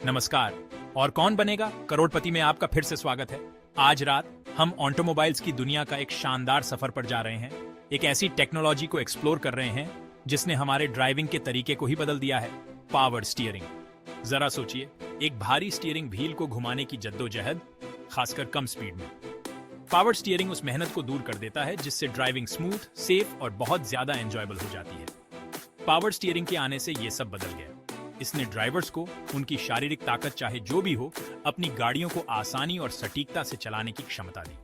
नमस्कार। और कौन बनेगा करोड़पति में आपका फिर से स्वागत है। आज रात हम ऑटोमोबाइल्स की दुनिया का एक शानदार सफर पर जा रहे हैं। एक ऐसी टेक्नोलॉजी को एक्सप्लोर कर रहे हैं जिसने हमारे ड्राइविंग के तरीके को ही बदल दिया है, पावर स्टीयरिंग। जरा सोचिए, एक भारी स्टीयरिंग व्हील को घुमाने की जद्दोजहद, खासकर कम स्पीड में। पावर स्टीयरिंग उस मेहनत को दूर कर देता है जिससे ड्राइविंग स्मूथ, सेफ और बहुत ज्यादा एंजॉयबल हो जाती है। पावर स्टीयरिंग के आने से ये सब बदल गया। इसने ड्राइवर्स को उनकी शारीरिक ताकत चाहे जो भी हो, अपनी गाड़ियों को आसानी और सटीकता से चलाने की क्षमता दी।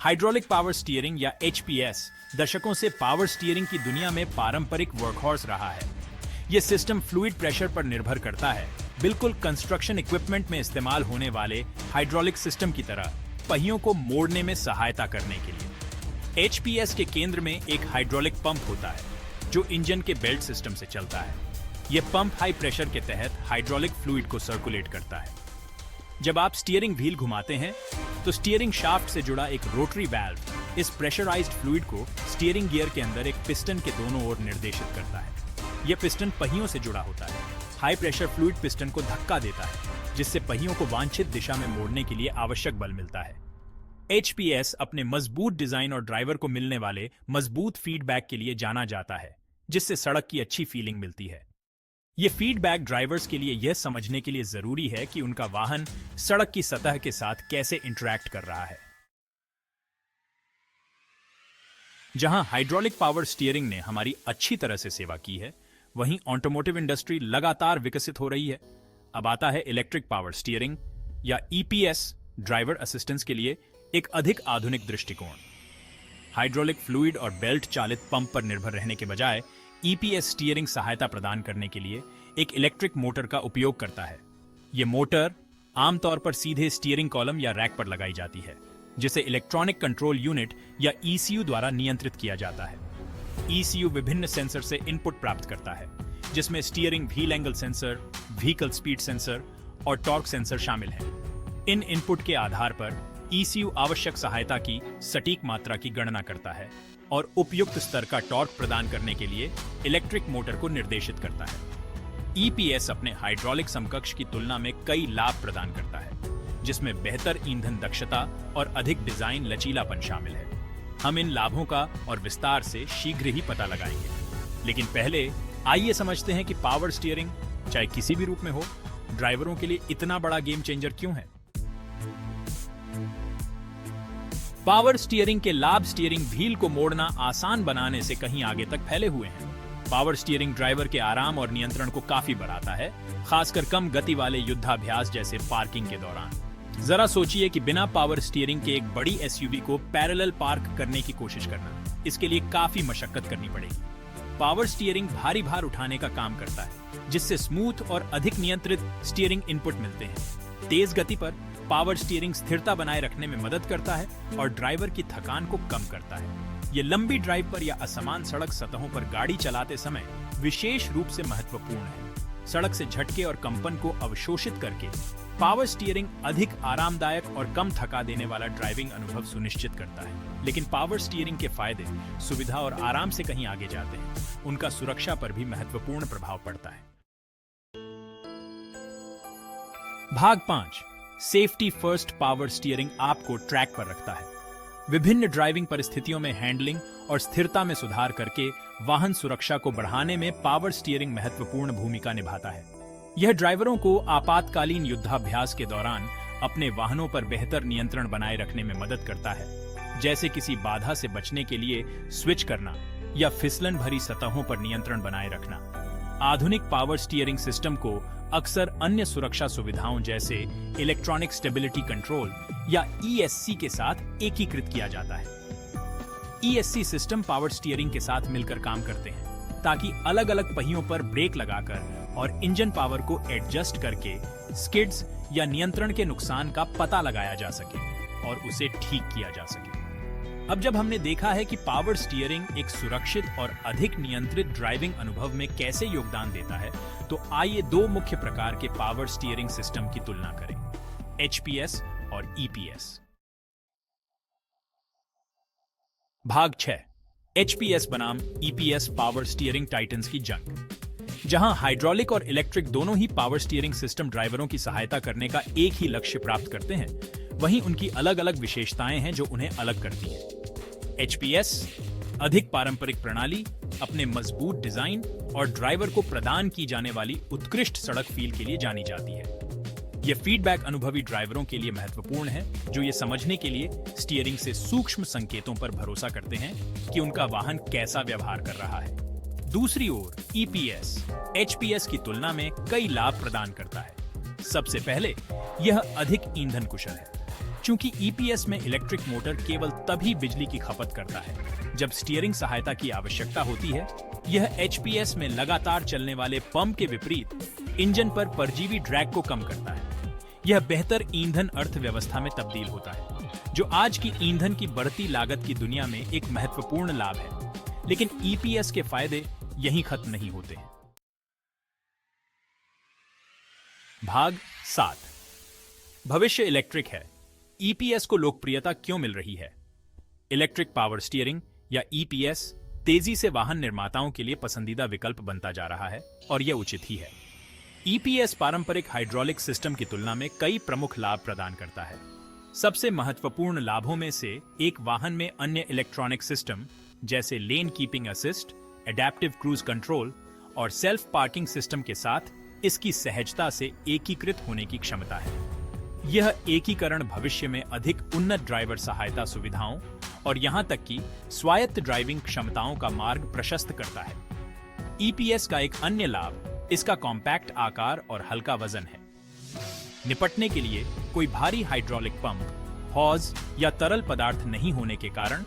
हाइड्रोलिक पावर स्टीयरिंग या HPS दशकों से पावर स्टीयरिंग की दुनिया में पारंपरिक वर्कहॉर्स रहा है। यह सिस्टम फ्लूइड प्रेशर पर निर्भर करता है, बिल्कुल कंस्ट्रक्शन इक्विपमेंट में इस्तेमाल होने वाले हाइड्रोलिक सिस्टम की तरह, पहियों को मोड़ने में सहायता करने के लिए। HPS के केंद्र में एक हाइड्रोलिक पंप होता है जो इंजन के बेल्ट सिस्टम से चलता है। यह पंप हाई प्रेशर के तहत हाइड्रोलिक फ्लूइड को सर्कुलेट करता है। जब आप स्टीयरिंग व्हील घुमाते हैं तो स्टीयरिंग शाफ्ट से जुड़ा एक रोटरी वाल्व इस प्रेशराइज्ड फ्लूइड को स्टीयरिंग गियर के अंदर एक पिस्टन के दोनों ओर निर्देशित करता है। यह पिस्टन पहियों से जुड़ा होता है। हाई प्रेशर फ्लूइड पिस्टन को धक्का देता है जिससे पहियों को वांछित दिशा में मोड़ने के लिए आवश्यक बल मिलता है। HPS अपने मजबूत डिजाइन और ड्राइवर को मिलने वाले मजबूत फीडबैक के लिए जाना जाता है, जिससे सड़क की अच्छी फीलिंग मिलती है। यह फीडबैक ड्राइवर्स के लिए यह समझने के लिए जरूरी है कि उनका वाहन सड़क की सतह के साथ कैसे इंटरैक्ट कर रहा है। जहां हाइड्रोलिक पावर स्टीयरिंग ने हमारी अच्छी तरह से सेवा की है, वहीं ऑटोमोटिव इंडस्ट्री लगातार विकसित हो रही है। अब आता है इलेक्ट्रिक पावर स्टीयरिंग या EPS, ड्राइवर असिस्टेंस के लिए एक अधिक आधुनिक दृष्टिकोण। हाइड्रोलिक फ्लूइड और बेल्ट चालित पंप पर निर्भर रहने के बजाय EPS स्टीयरिंग सहायता प्रदान करने के लिए एक इलेक्ट्रिक मोटर का उपयोग करता है। यह मोटर आमतौर पर सीधे स्टीयरिंग कॉलम या रैक पर लगाई जाती है, जिसे इलेक्ट्रॉनिक कंट्रोल यूनिट या ECU द्वारा नियंत्रित किया जाता है। ECU विभिन्न सेंसर से इनपुट प्राप्त करता है, जिसमें steering wheel angle sensor, vehicle speed sensor और टॉर्क सेंसर शामिल हैं। इन इनपुट के आधार पर ECU आवश्यक सहायता की सटीक मात्रा की गणना करता है और उपयुक्त स्तर का टॉर्क प्रदान करने के लिए इलेक्ट्रिक मोटर को निर्देशित करता है। EPS अपने हाइड्रोलिक समकक्ष की तुलना में कई लाभ प्रदान करता है, जिसमें बेहतर ईंधन दक्षता और अधिक डिजाइन लचीलापन शामिल है। हम इन लाभों का और विस्तार से शीघ्र ही पता लगाएंगे, लेकिन पहले आइए समझते हैं कि पावर स्टीयरिंग, चाहे किसी भी रूप में हो, ड्राइवरों के लिए इतना बड़ा गेम चेंजर क्यों है। पावर स्टीयरिंग के लाभ स्टीयरिंग व्हील को मोड़ना आसान बनाने से कहीं आगे तक फैले हुए हैं। पावर स्टीयरिंग ड्राइवर के आराम और नियंत्रण को काफी बढ़ाता है, खासकर कम गति वाले युद्धाभ्यास जैसे पार्किंग के दौरान। जरा सोचिए कि बिना पावर स्टीयरिंग के एक बड़ी SUV को पैरेलल पार्क करने की कोशिश करना, इसके लिए काफी मशक्कत करनी पड़ेगी। पावर स्टीयरिंग भारी भार उठाने का काम करता है, जिससे स्मूथ और अधिक नियंत्रित स्टीयरिंग इनपुट मिलते हैं। तेज गति पर पावर स्टीयरिंग स्थिरता बनाए रखने में मदद करता है और ड्राइवर की थकान को कम करता है। यह लंबी ड्राइव पर या असमान सड़क सतहों पर गाड़ी चलाते समय विशेष रूप से महत्वपूर्ण है। सड़क से झटके और कंपन को अवशोषित करके पावर स्टीयरिंग अधिक आरामदायक और कम थका देने वाला ड्राइविंग अनुभव सुनिश्चित करता है। लेकिन पावर स्टीयरिंग के फायदे सुविधा और आराम से कहीं आगे जाते हैं। उनका सुरक्षा पर भी महत्वपूर्ण प्रभाव पड़ता है। भाग 5, सेफ्टी फर्स्ट पावर स्टीयरिंग आपको ट्रैक पर रखता है। विभिन्न ड्राइविंग परिस्थितियों में हैंडलिंग और स्थिरता में सुधार करके वाहन सुरक्षा को बढ़ाने में पावर स्टीयरिंग महत्वपूर्ण भूमिका निभाता है। यह ड्राइवरों को आपातकालीन युद्धाभ्यास के दौरान अपने वाहनों पर बेहतर नियंत्रण बनाए रखने में मदद करता है, जैसे किसी बाधा से बचने के लिए स्विच करना या फिसलन भरी सतहों पर नियंत्रण बनाए रखना। आधुनिक पावर स्टीयरिंग सिस्टम को अक्सर अन्य सुरक्षा सुविधाओं जैसे इलेक्ट्रॉनिक स्टेबिलिटी कंट्रोल या ESC के साथ एकीकृत किया जाता है। ESC सिस्टम पावर स्टीयरिंग के साथ मिलकर काम करते हैं, ताकि अलग अलग पहियों पर ब्रेक लगाकर और इंजन पावर को एडजस्ट करके स्किड्स या नियंत्रण के नुकसान का पता लगाया जा सके और उसे ठीक किया जा सके। अब जब हमने देखा है कि पावर स्टीयरिंग एक सुरक्षित और अधिक नियंत्रित ड्राइविंग अनुभव में कैसे योगदान देता है, तो आइए दो मुख्य प्रकार के पावर स्टीयरिंग सिस्टम की तुलना करें, HPS और EPS। भाग 6, HPS बनाम EPS पावर स्टीयरिंग टाइटन्स की जंग। जहां हाइड्रोलिक और इलेक्ट्रिक दोनों ही पावर स्टीयरिंग सिस्टम ड्राइवरों की सहायता करने का एक ही लक्ष्य प्राप्त करते हैं, वहीं उनकी अलग अलग विशेषताएं हैं जो उन्हें अलग करती हैं। एचपीएस अधिक पारंपरिक प्रणाली, अपने मजबूत डिजाइन और ड्राइवर को प्रदान की जाने वाली उत्कृष्ट सड़क फील के लिए जानी जाती है। यह फीडबैक अनुभवी ड्राइवरों के लिए महत्वपूर्ण है, जो ये समझने के लिए स्टीयरिंग से सूक्ष्म संकेतों पर भरोसा करते हैं कि उनका वाहन कैसा व्यवहार कर रहा है। दूसरी ओर ईपीएस एचपीएस की तुलना में कई लाभ प्रदान करता है। सबसे पहले, यह अधिक ईंधन कुशल है। चूंकि ईपीएस में इलेक्ट्रिक मोटर केवल तभी बिजली की खपत करता है जब स्टीयरिंग सहायता की आवश्यकता होती है, यह एचपीएस में लगातार चलने वाले पंप के विपरीत इंजन पर परजीवी ड्रैग को कम करता है। यह बेहतर ईंधन अर्थव्यवस्था में तब्दील होता है, जो आज की ईंधन की बढ़ती लागत की दुनिया में एक महत्वपूर्ण लाभ है। लेकिन ईपीएस के फायदे यहीं खत्म नहीं होते हैं। भाग 7, भविष्य इलेक्ट्रिक है। ईपीएस को लोकप्रियता क्यों मिल रही है? इलेक्ट्रिक पावर स्टीयरिंग या ईपीएस तेजी से वाहन निर्माताओं के लिए पसंदीदा विकल्प बनता जा रहा है, और यह उचित ही है। ईपीएस पारंपरिक हाइड्रोलिक सिस्टम की तुलना में कई प्रमुख लाभ प्रदान करता है। सबसे महत्वपूर्ण लाभों में से एक वाहन में अन्य इलेक्ट्रॉनिक सिस्टम जैसे lane keeping assist, adaptive cruise control और सेल्फ पार्किंग सिस्टम के साथ इसकी सहजता से एकीकृत होने की क्षमता है। यह एकीकरण भविष्य में अधिक उन्नत ड्राइवर सहायता सुविधाओं और यहां तक कि स्वायत्त ड्राइविंग क्षमताओं का मार्ग प्रशस्त करता है। ईपीएस का एक अन्य लाभ इसका कॉम्पैक्ट आकार और हल्का वजन है। निपटने के लिए कोई भारी हाइड्रोलिक पंप, हॉज या तरल पदार्थ नहीं होने के कारण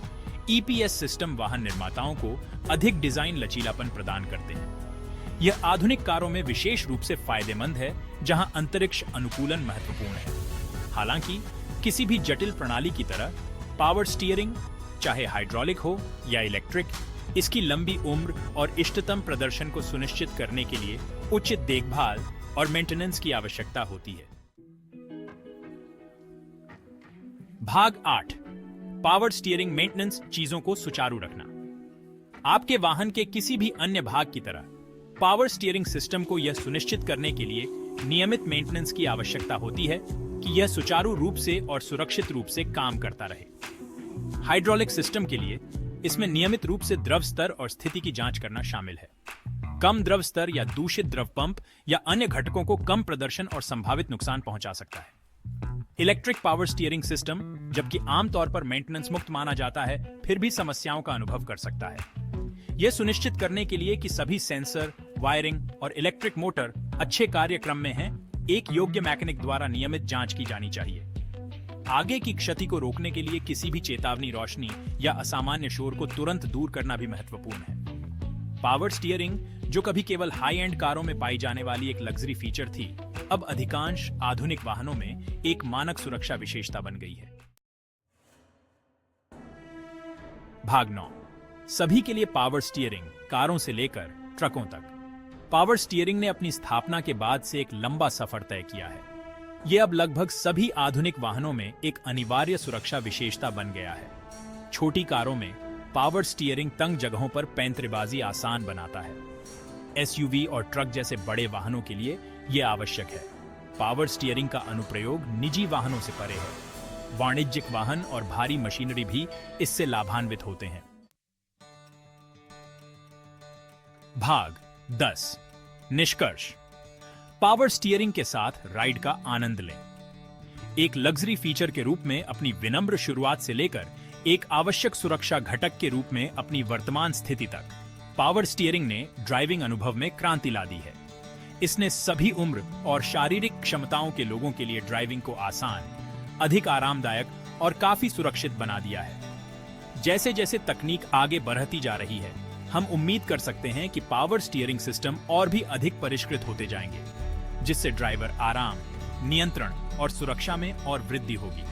ईपीएस सिस्टम वाहन निर्माताओं को अधिक डिजाइन लचीलापन प्रदान करते हैं। यह आधुनिक कारों में विशेष रूप से फायदेमंद है, जहां अंतरिक्ष अनुकूलन महत्वपूर्ण है। हालांकि किसी भी जटिल प्रणाली की तरह पावर स्टीयरिंग, चाहे हाइड्रोलिक हो या इलेक्ट्रिक, इसकी लंबी उम्र और इष्टतम प्रदर्शन को सुनिश्चित करने के लिए उचित देखभाल और मेंटेनेंस की आवश्यकता होती है। भाग 8, पावर स्टीयरिंग मेंटेनेंस चीजों को सुचारू रखना। आपके वाहन के किसी भी अन्य भाग की तरह पावर स्टीयरिंग सिस्टम को यह सुनिश्चित करने के लिए नियमित मेंटेनेंस की आवश्यकता होती है कि यह सुचारू रूप से और सुरक्षित रूप से काम करता रहे। हाइड्रोलिक सिस्टम के लिए इसमें नियमित रूप से द्रव स्तर और स्थिति की जांच करना शामिल है। कम द्रव स्तर या दूषित द्रव पंप या अन्य घटकों को कम प्रदर्शन और संभावित नुकसान पहुंचा सकता है। इलेक्ट्रिक पावर स्टीयरिंग सिस्टम, जबकि आमतौर पर मेंटेनेंस मुक्त माना जाता है, फिर भी समस्याओं का अनुभव कर सकता है। यह सुनिश्चित करने के लिए कि सभी सेंसर, वायरिंग और इलेक्ट्रिक मोटर अच्छे कार्यक्रम में हैं, एक योग्य मैकेनिक द्वारा नियमित जांच की जानी चाहिए। आगे की क्षति को रोकने के लिए किसी भी चेतावनी रोशनी या असामान्य शोर को तुरंत दूर करना भी महत्वपूर्ण है। पावर स्टीयरिंग, जो कभी केवल हाई एंड कारों में पाई जाने वाली एक लग्जरी फीचर थी, अब अधिकांश आधुनिक वाहनों में एक मानक सुरक्षा विशेषता बन गई है। भाग 9, सभी के लिए पावर स्टीयरिंग, कारों से लेकर ट्रकों तक। पावर स्टीयरिंग ने अपनी स्थापना के बाद से एक लंबा सफर तय किया है। यह अब लगभग सभी आधुनिक वाहनों में एक अनिवार्य सुरक्षा विशेषता बन गया है। छोटी कारों में पावर स्टीयरिंग तंग जगहों पर पैंतरेबाजी आसान बनाता है। एसयूवी और ट्रक जैसे बड़े वाहनों के लिए यह आवश्यक है। पावर स्टीयरिंग का अनुप्रयोग निजी वाहनों से परे है। वाणिज्यिक वाहन और भारी मशीनरी भी इससे लाभान्वित होते हैं। भाग 10, निष्कर्ष। पावर स्टीयरिंग के साथ राइड का आनंद लें। एक लग्जरी फीचर के रूप में अपनी विनम्र शुरुआत से लेकर एक आवश्यक सुरक्षा घटक के रूप में अपनी वर्तमान स्थिति तक, पावर स्टीयरिंग ने ड्राइविंग अनुभव में क्रांति ला दी है। इसने सभी उम्र और शारीरिक क्षमताओं के लोगों के लिए ड्राइविंग को आसान, अधिक आरामदायक और काफी सुरक्षित बना दिया है। जैसे जैसे तकनीक आगे बढ़ती जा रही है, हम उम्मीद कर सकते हैं कि पावर स्टीयरिंग सिस्टम और भी अधिक परिष्कृत होते जाएंगे, जिससे ड्राइवर आराम, नियंत्रण और सुरक्षा में और वृद्धि होगी।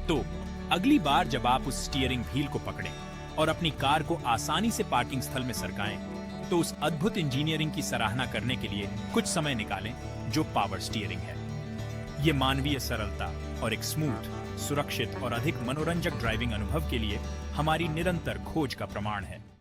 तो अगली बार जब आप उस स्टीयरिंग व्हील को पकड़ें और अपनी कार को आसानी से पार्किंग स्थल में सरकाएं, तो उस अद्भुत इंजीनियरिंग की सराहना करने के लिए कुछ समय निकालें जो पावर स्टीयरिंग है। ये मानवीय सरलता और एक स्मूथ, सुरक्षित और अधिक मनोरंजक ड्राइविंग अनुभव के लिए हमारी निरंतर खोज का प्रमाण है।